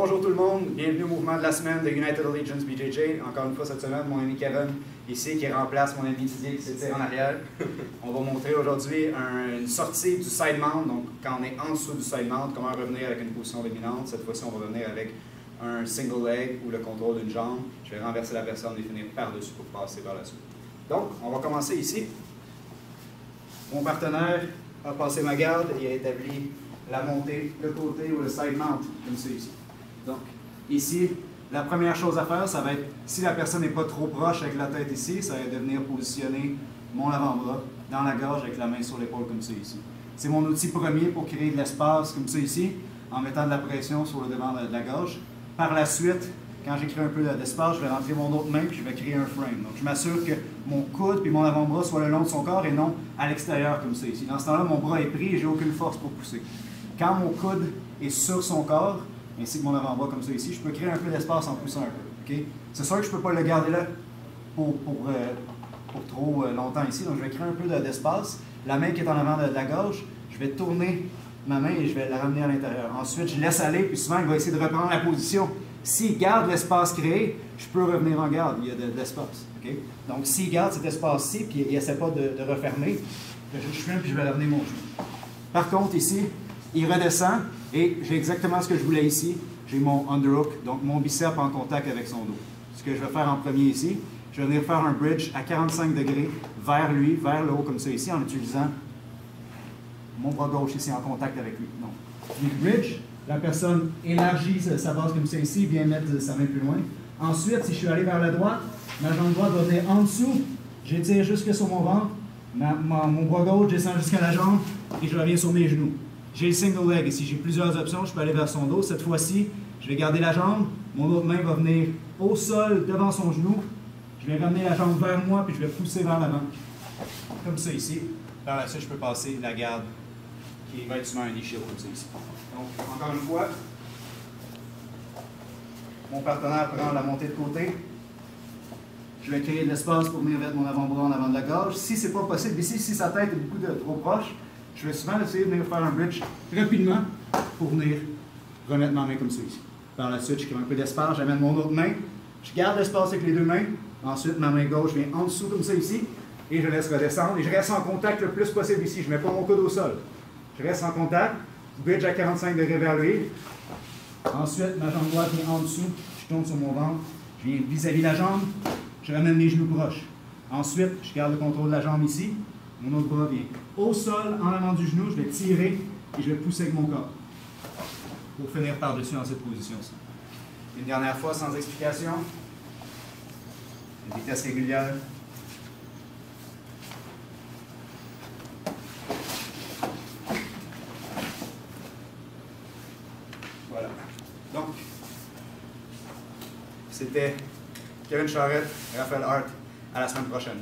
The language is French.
Bonjour tout le monde, bienvenue au mouvement de la semaine de United Allegiance BJJ. Encore une fois cette semaine, mon ami Kevin ici qui remplace mon ami Didier qui s'étire en arrière. On va montrer aujourd'hui une sortie du side mount, donc quand on est en dessous du side mount, comment revenir avec une position dominante. Cette fois-ci, on va revenir avec un single leg ou le contrôle d'une jambe. Je vais renverser la personne et finir par-dessus pour passer par la suite. Donc, on va commencer ici. Mon partenaire a passé ma garde et a établi la montée, le côté ou le side mount, comme c'est ici. Donc, ici, la première chose à faire, ça va être, si la personne n'est pas trop proche avec la tête ici, ça va être de venir positionner mon avant-bras dans la gorge avec la main sur l'épaule comme ça ici. C'est mon outil premier pour créer de l'espace comme ça ici, en mettant de la pression sur le devant de la gorge. Par la suite, quand j'ai créé un peu d'espace, je vais rentrer mon autre main et je vais créer un frame. Donc, je m'assure que mon coude et mon avant-bras soient le long de son corps et non à l'extérieur comme ça ici. Dans ce temps-là, mon bras est pris et je n'ai aucune force pour pousser. Quand mon coude est sur son corps, ainsi que mon avant-bras comme ça ici, je peux créer un peu d'espace en poussant un peu. Okay? C'est sûr que je ne peux pas le garder là pour trop longtemps ici, donc je vais créer un peu d'espace. La main qui est en avant de la gorge, je vais tourner ma main et je vais la ramener à l'intérieur. Ensuite, je laisse aller, puis souvent, il va essayer de reprendre la position. S'il garde l'espace créé, je peux revenir en garde, il y a de l'espace. Okay? Donc, s'il garde cet espace-ci, puis il n'essaie pas de refermer, je fume, puis je vais ramener mon genou. Par contre, ici, il redescend et j'ai exactement ce que je voulais ici. J'ai mon underhook, donc mon bicep en contact avec son dos. Ce que je vais faire en premier ici, je vais venir faire un bridge à 45 degrés vers lui, vers le haut comme ça ici, en utilisant mon bras gauche ici en contact avec lui. Donc, le bridge, la personne élargit sa base comme ça ici, vient mettre sa main plus loin. Ensuite, si je suis allé vers la droite, ma jambe droite va venir en dessous, j'étire jusque sur mon ventre, mon bras gauche descend jusqu'à la jambe et je reviens sur mes genoux. J'ai le single leg ici, j'ai plusieurs options, je peux aller vers son dos. Cette fois-ci, je vais garder la jambe, mon autre main va venir au sol devant son genou. Je vais ramener la jambe vers moi, puis je vais pousser vers l'avant. Comme ça ici. Par la suite, je peux passer la garde qui va être souvent un knee shield comme ça ici. Donc, encore une fois, mon partenaire prend la montée de côté. Je vais créer de l'espace pour venir mettre mon avant-bras en avant de la gorge. Si ce n'est pas possible ici, si sa tête est trop proche, je vais souvent essayer de venir faire un bridge rapidement pour venir remettre ma main comme ça ici. Par la suite, je crée un peu d'espace, j'amène mon autre main, je garde l'espace avec les deux mains, ensuite ma main gauche vient en dessous comme ça ici, et je laisse redescendre, et je reste en contact le plus possible ici, je ne mets pas mon coude au sol. Je reste en contact, bridge à 45 degrés vers lui, ensuite ma jambe droite vient en dessous, je tourne sur mon ventre, je viens vis-à-vis la jambe, je ramène les genoux proches. Ensuite, je garde le contrôle de la jambe ici, mon autre bras vient au sol, en avant du genou, je vais tirer et je vais pousser avec mon corps pour finir par-dessus dans cette position-ci. Une dernière fois, sans explication. Une vitesse régulière. Voilà. Donc, c'était Kevin Charette, Raphaël Hart. À la semaine prochaine.